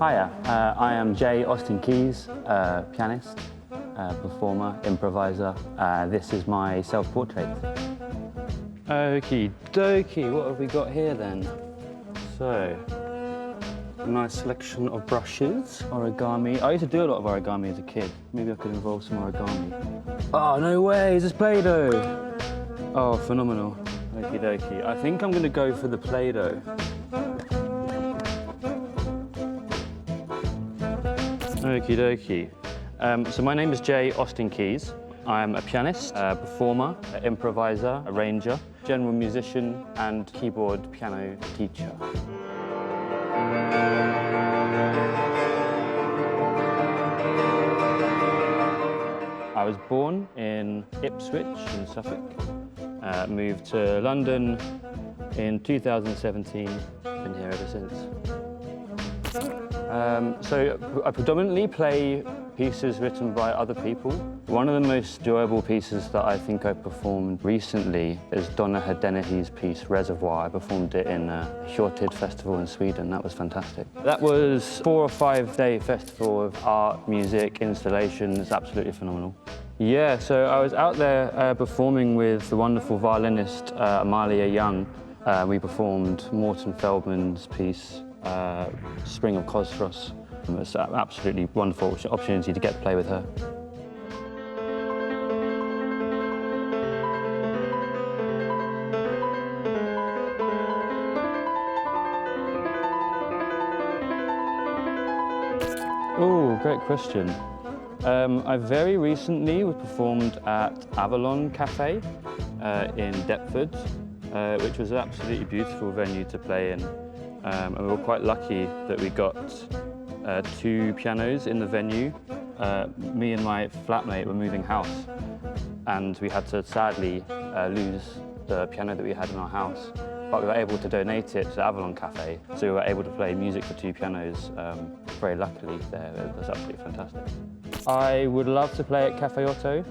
Hiya, I am Jay Austin Keys, pianist, performer, improviser. This is my self-portrait. Okie dokie, what have we got here then? So, a nice selection of brushes, origami. I used to do a lot of origami as a kid. Maybe I could involve some origami. Oh, no way, is this Play-Doh? Oh, phenomenal. Okie dokie. I think I'm going to go for the Play-Doh. Okie dokie. So my name is Jay Austin Keys. I'm a pianist, a performer, an improviser, arranger, general musician, and keyboard piano teacher. I was born in Ipswich in Suffolk, moved to London in 2017, been here ever since. So I predominantly play pieces written by other people. One of the most enjoyable pieces that I think I performed recently is Donna Hedenihi's piece Reservoir. I performed it in a Hjortid festival in Sweden. That was fantastic. That was a 4 or 5 day festival of art, music, installations, absolutely phenomenal. Yeah, so I was out there performing with the wonderful violinist Amalia Young. We performed Morton Feldman's piece, Spring of Cosros. It was an absolutely wonderful opportunity to get to play with her. Oh, great question. I very recently performed at Avalon Cafe in Deptford, which was an absolutely beautiful venue to play in. And we were quite lucky that we got 2 pianos in the venue. Me and my flatmate were moving house, and we had to sadly lose the piano that we had in our house. But we were able to donate it to the Avalon Cafe, so we were able to play music for 2 pianos, very luckily there. It was absolutely fantastic. I would love to play at Cafe Otto.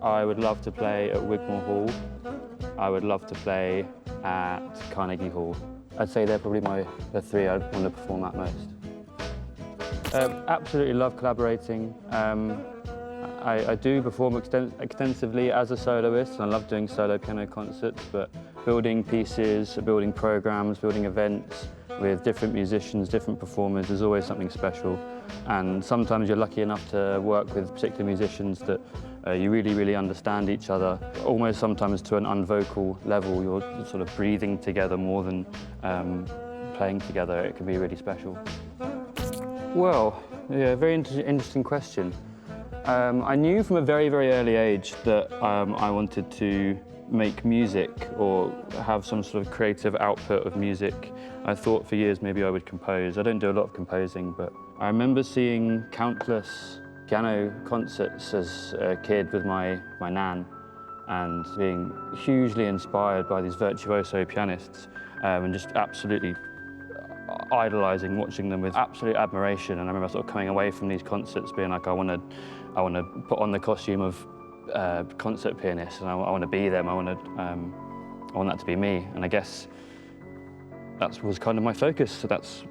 I would love to play at Wigmore Hall. I would love to play at Carnegie Hall. I'd say they're probably the 3 I'd want to perform at most. Absolutely love collaborating. I do perform extensively as a soloist, and I love doing solo piano concerts, but building pieces, building programs, building events with different musicians, different performers is always something special. And sometimes you're lucky enough to work with particular musicians that you really, really understand each other. Almost sometimes to an unvocal level, you're sort of breathing together more than playing together. It can be really special. Well, yeah, very interesting question. I knew from a very, very early age that I wanted to make music or have some sort of creative output of music. I thought for years maybe I would compose. I don't do a lot of composing, but I remember seeing countless piano concerts as a kid with my nan, and being hugely inspired by these virtuoso pianists, and just absolutely idolising watching them with absolute admiration. And I remember sort of coming away from these concerts being like, I want to put on the costume of concert pianist, and I want to be them. I want that to be me. And I guess that was kind of my focus. So that's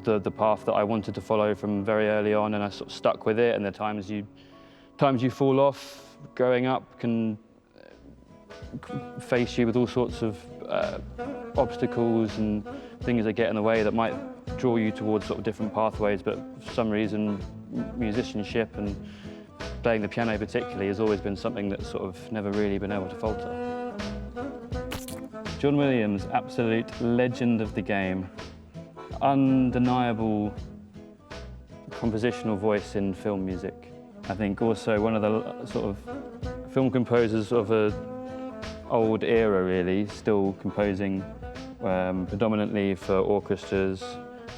the path that I wanted to follow from very early on, and I sort of stuck with it. And the times you fall off growing up can face you with all sorts of obstacles and things that get in the way that might draw you towards sort of different pathways, but for some reason musicianship and playing the piano particularly has always been something that's sort of never really been able to falter. John Williams, absolute legend of the game. Undeniable compositional voice in film music. I think also one of the sort of film composers of a old era, really, still composing predominantly for orchestras.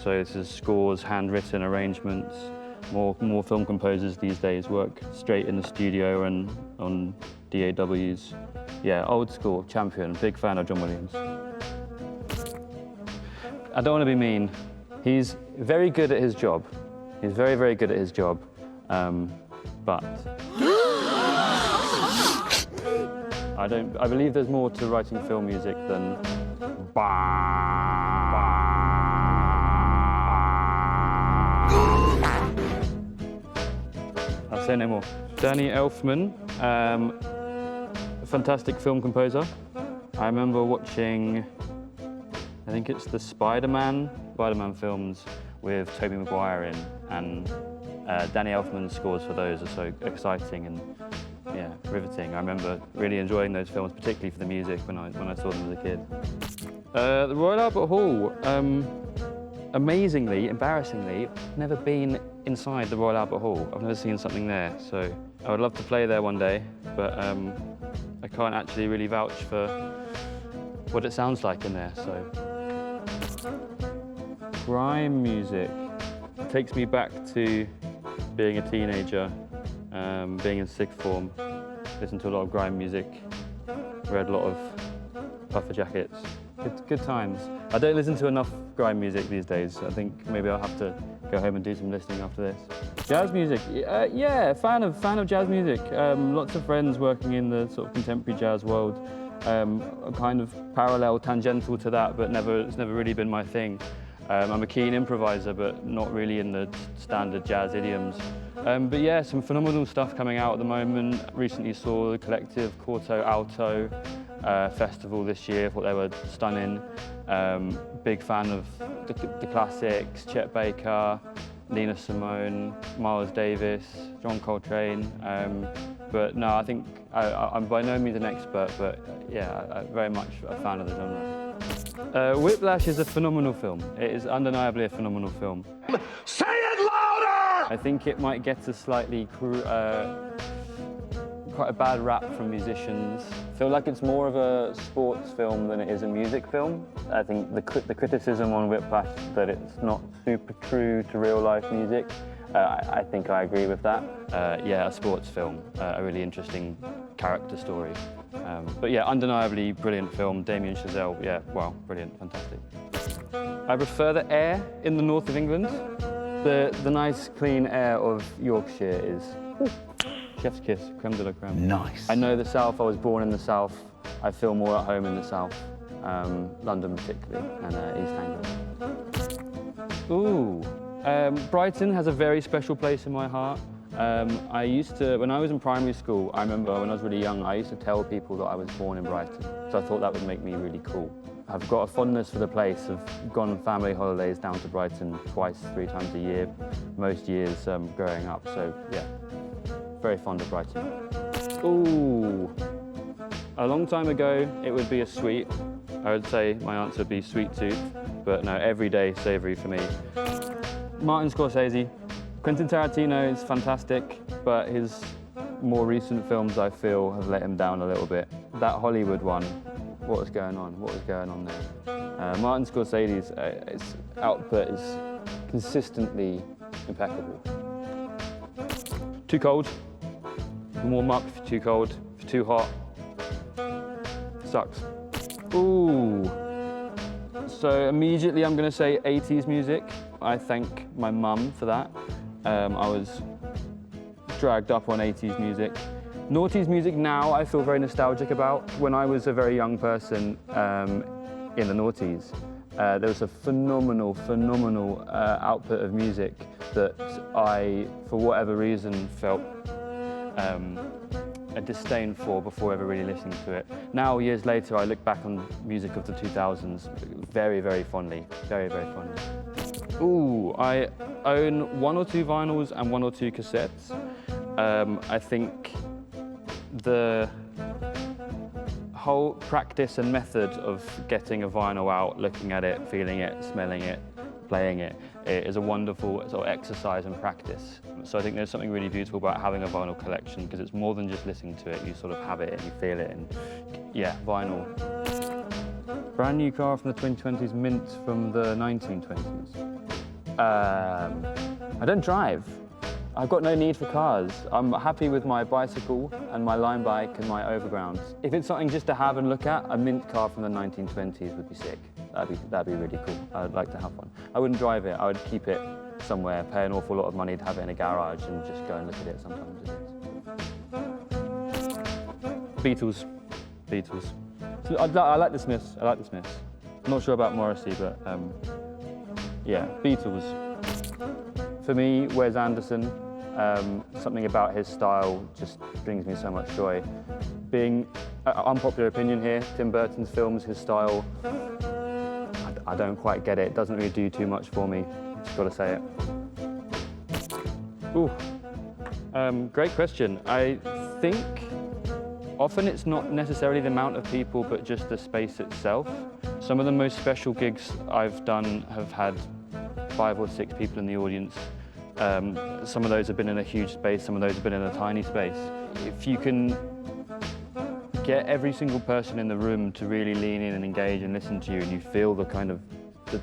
So this is scores, handwritten arrangements. More film composers these days work straight in the studio and on DAWs. Yeah, old school, champion, big fan of John Williams. I don't want to be mean. He's very good at his job. He's very, very good at his job. But I believe there's more to writing film music than bah. say no more. Danny Elfman, fantastic film composer. I remember watching, I think it's the Spider-Man films with Tobey Maguire in, and Danny Elfman's scores for those are so exciting and yeah, riveting. I remember really enjoying those films, particularly for the music when I saw them as a kid. The Royal Albert Hall, amazingly, embarrassingly, never been inside the Royal Albert Hall. I've never seen something there, so I would love to play there one day, but I can't actually really vouch for what it sounds like in there, so. Grime music takes me back to being a teenager, being in sixth form, listened to a lot of grime music, read a lot of puffer jackets. Good times. I don't listen to enough grime music these days. I think maybe I'll have to go home and do some listening after this. Jazz music, yeah, fan of jazz music. Lots of friends working in the sort of contemporary jazz world. Kind of parallel, tangential to that, but it's never really been my thing. I'm a keen improviser, but not really in the standard jazz idioms. But yeah, some phenomenal stuff coming out at the moment. Recently saw the collective Quarto Alto festival this year. Thought they were stunning. Big fan of the classics, Chet Baker, Nina Simone, Miles Davis, John Coltrane. But no, I think I'm by no means an expert, but yeah, I'm very much a fan of the genre. Whiplash is a phenomenal film. It is undeniably a phenomenal film. Say it louder! I think it might get a slightly quite a bad rap from musicians. I feel like it's more of a sports film than it is a music film. I think the criticism on Whiplash that it's not super true to real life music, I think I agree with that. Yeah, a sports film, a really interesting character story. But yeah, undeniably brilliant film. Damien Chazelle, yeah, wow, brilliant, fantastic. I prefer the air in the north of England. The nice, clean air of Yorkshire is chef's kiss, creme de la creme. Nice. I know the south, I was born in the south. I feel more at home in the south, London particularly, and East Anglia. Ooh, Brighton has a very special place in my heart. I used to, when I was in primary school, I remember when I was really young, I used to tell people that I was born in Brighton. So I thought that would make me really cool. I've got a fondness for the place. I've gone on family holidays down to Brighton twice, 3 times a year, most years growing up. So yeah, very fond of Brighton. Ooh, a long time ago, it would be a sweet. I would say my answer would be sweet tooth, but no, everyday savoury for me. Martin Scorsese. Quentin Tarantino is fantastic, but his more recent films, I feel, have let him down a little bit. That Hollywood one, what was going on? What was going on there? Martin Scorsese's his output is consistently impeccable. Too cold, you can warm up if you're too cold. If you're too hot, sucks. Ooh. So immediately I'm going to say 80s music. I thank my mum for that. I was dragged up on 80s music. Noughties music now I feel very nostalgic about. When I was a very young person in the noughties, there was a phenomenal output of music that I, for whatever reason, felt a disdain for before ever really listening to it. Now, years later, I look back on music of the 2000s very fondly, very fondly. Ooh, I own 1 or 2 vinyls and 1 or 2 cassettes. I think the whole practice and method of getting a vinyl out, looking at it, feeling it, smelling it, playing it, is a wonderful sort of exercise and practice. So I think there's something really beautiful about having a vinyl collection, because it's more than just listening to it, you sort of have it and you feel it, and yeah, vinyl. Brand new car from the 2020s, mint from the 1920s. I don't drive. I've got no need for cars. I'm happy with my bicycle and my line bike and my overground. If it's something just to have and look at, a mint car from the 1920s would be sick. That'd be really cool. I'd like to have one. I wouldn't drive it. I would keep it somewhere, pay an awful lot of money to have it in a garage and just go and look at it sometimes. Beatles. So I like the Smiths. I'm not sure about Morrissey, but yeah, Beatles. For me, Wes Anderson. Something about his style just brings me so much joy. Being unpopular opinion here, Tim Burton's films, his style, I don't quite get it. It doesn't really do too much for me. Just got to say it. Ooh, great question. I think often it's not necessarily the amount of people, but just the space itself. Some of the most special gigs I've done have had 5 or 6 people in the audience. Some of those have been in a huge space, some of those have been in a tiny space. If you can get every single person in the room to really lean in and engage and listen to you, and you feel the kind of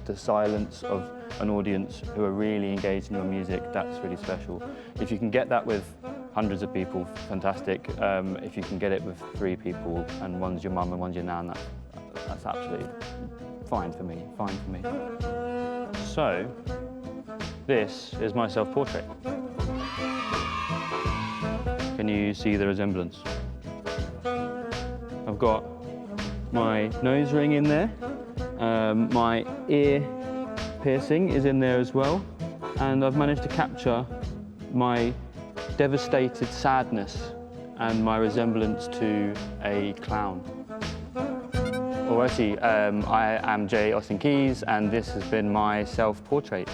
the silence of an audience who are really engaged in your music, that's really special. If you can get that with hundreds of people, fantastic. If you can get it with 3 people, and one's your mum and one's your nan, that's absolutely fine for me, So, this is my self-portrait. Can you see the resemblance? I've got my nose ring in there, my ear piercing is in there as well, and I've managed to capture my devastated sadness and my resemblance to a clown. Alrighty, I am Jay Austin Keys, and this has been my self-portrait.